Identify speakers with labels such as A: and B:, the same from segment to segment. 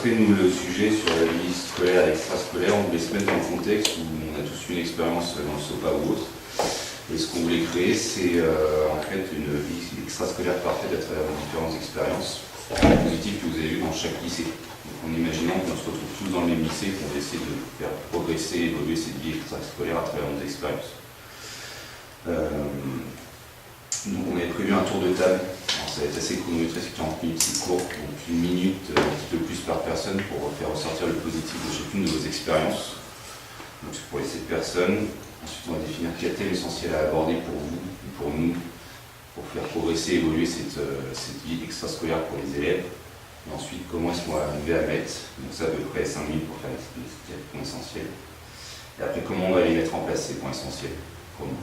A: centrer nous le sujet sur la vie scolaire et extrascolaire. On voulait se mettre dans le contexte où on a tous eu une expérience dans le SOPA ou autre. Et ce qu'on voulait créer, c'est en fait une vie extrascolaire parfaite à travers les différentes expériences positives que vous avez eues dans chaque lycée. Donc en imaginant qu'on se retrouve tous dans le même lycée, qu'on essaie de faire progresser, évoluer cette vie extrascolaire à travers nos expériences. Donc on avait prévu un tour de table. Alors, ça va être assez chronométré, c'est 40 minutes, c'est court, donc 1 minute, un petit peu plus par personne pour faire ressortir le positif de chacune de vos expériences. Donc c'est pour les 7 personnes. Ensuite on va définir quel thème essentiel à aborder pour vous et pour nous, pour faire progresser, évoluer cette vie extrascolaire pour les élèves. Et ensuite comment est-ce qu'on va arriver à mettre, donc ça à peu près 5 minutes pour faire les 4 points essentiels. Et après comment on va les mettre en place ces points essentiels pour nous.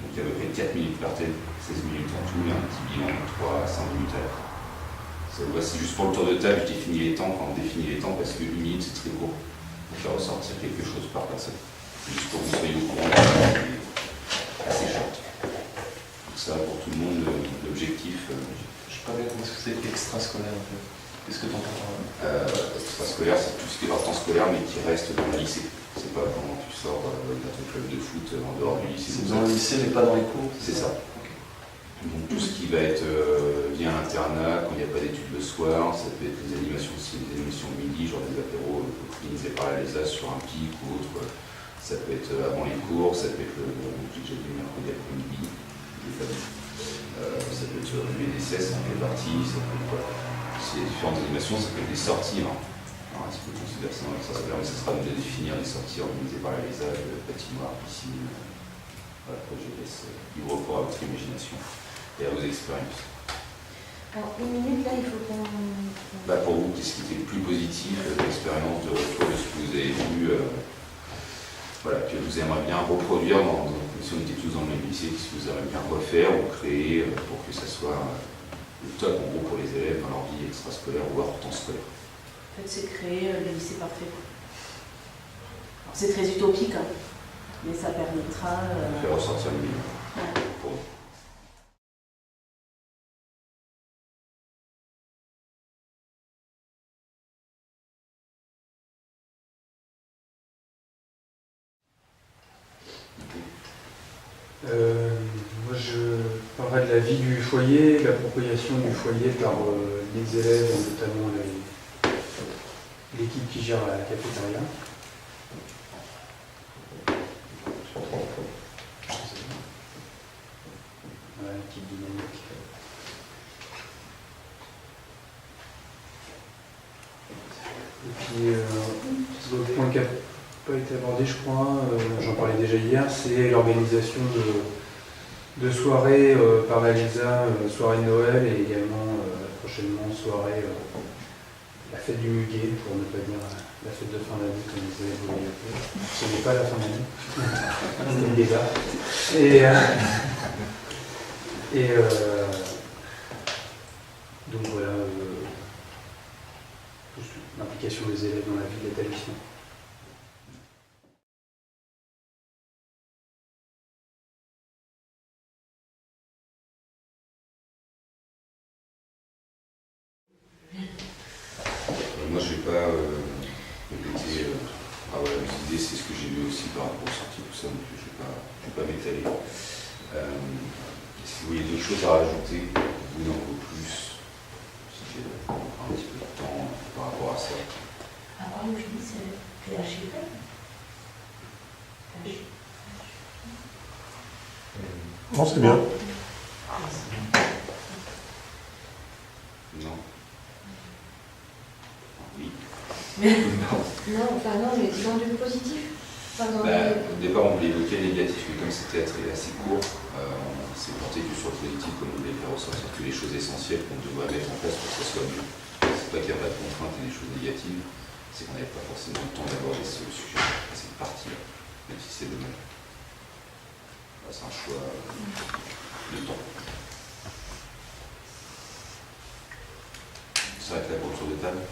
A: Donc il y a à peu près 4 minutes par thème, 16 minutes en tout, et un petit bilan de 3 à 5 minutes à la fin. C'est juste pour le tour de table, je définis les temps, quand on définit les temps, parce que 1 minute c'est très court, pour faire ressortir quelque chose par personne. Juste pour que vous soyez au courant, c'est assez short. Donc ça pour tout le monde, l'objectif.
B: Je ne sais pas bien comment c'est extrascolaire en fait. Qu'est-ce que tu entends par là?
A: Extrascolaire, c'est tout ce qui est hors temps scolaire, mais qui reste dans le lycée. C'est pas quand tu sors dans ton club de foot en dehors du lycée.
B: C'est dans le lycée, mais pas dans les cours.
A: C'est ça. Donc tout ce qui va être lié à l'internat, quand il n'y a pas d'études le soir, ça peut être les animations de midi, genre des apéros organisés par la LESA sur un pic ou autre. Ça peut être avant les cours, ça peut être j'ai déjà dit mercredi après-midi, ça peut être l'UNSS, en fait partie, ça peut être voilà. C'est différentes animations, ça peut être des sorties. Alors, est-ce que vous considérez ça dans l'extrascolaire, mais ça sera de définir les sorties organisées par la LESA, patinoire, piscine. Voilà, je laisse libre cours à votre imagination et à vos expériences.
C: Alors, 1 minute, là, il faut qu'on...
A: Pour vous, qu'est-ce qui était le plus positif de l'expérience de retour de ce que vous avez vu que vous aimeriez bien reproduire si on était tous dans le même lycée, qu'est-ce que vous aimeriez bien refaire ou créer pour que ça soit le top en gros pour les élèves dans leur vie extrascolaire ou hors temps scolaire?
C: En fait, c'est créer le lycée parfait. C'est très utopique, hein, mais ça permettra...
A: Faire ressortir le milieu. Pour vous.
D: Moi, je parlerai de la vie du foyer, de l'appropriation du foyer par les élèves, notamment l'équipe qui gère la cafétéria. Voilà, l'équipe dynamique. Et puis, l'autre point qui n'a pas été abordé, je crois, j'en parlais déjà hier, c'est l'organisation de soirées par la LESA, soirée de Noël et également prochainement soirée la fête du muguet, pour ne pas dire la fête de fin d'année comme les élèves voulaient l'appeler. Ce n'est pas la fin d'année, c'est le débat. Donc voilà, l'implication des élèves dans la vie de l'établissement.
A: Moi, je ne vais pas répéter les idées, c'est ce que j'ai vu aussi par rapport aux sorties, tout ça, donc je ne vais pas m'étaler. Si vous voyez d'autres choses à rajouter, vous n'en voulez plus, si j'ai un petit peu de temps par rapport à ça.
C: Alors, je dis, c'est PHIP.
E: Non, c'est bien.
A: Non. Oui.
C: Non, enfin non, mais dans du positif. Enfin,
A: Au départ, on voulait évoquer le négatif, mais comme c'était assez court, on s'est porté que sur le positif, comme on voulait faire ressortir que les choses essentielles qu'on devrait mettre en place pour que ça soit mieux. C'est pas qu'il n'y a pas de contraintes et des choses négatives, c'est qu'on n'avait pas forcément le temps d'aborder ce sujet, cette partie-là, même si c'est dommage. C'est un choix de temps. Ça va être là pour le tour de table.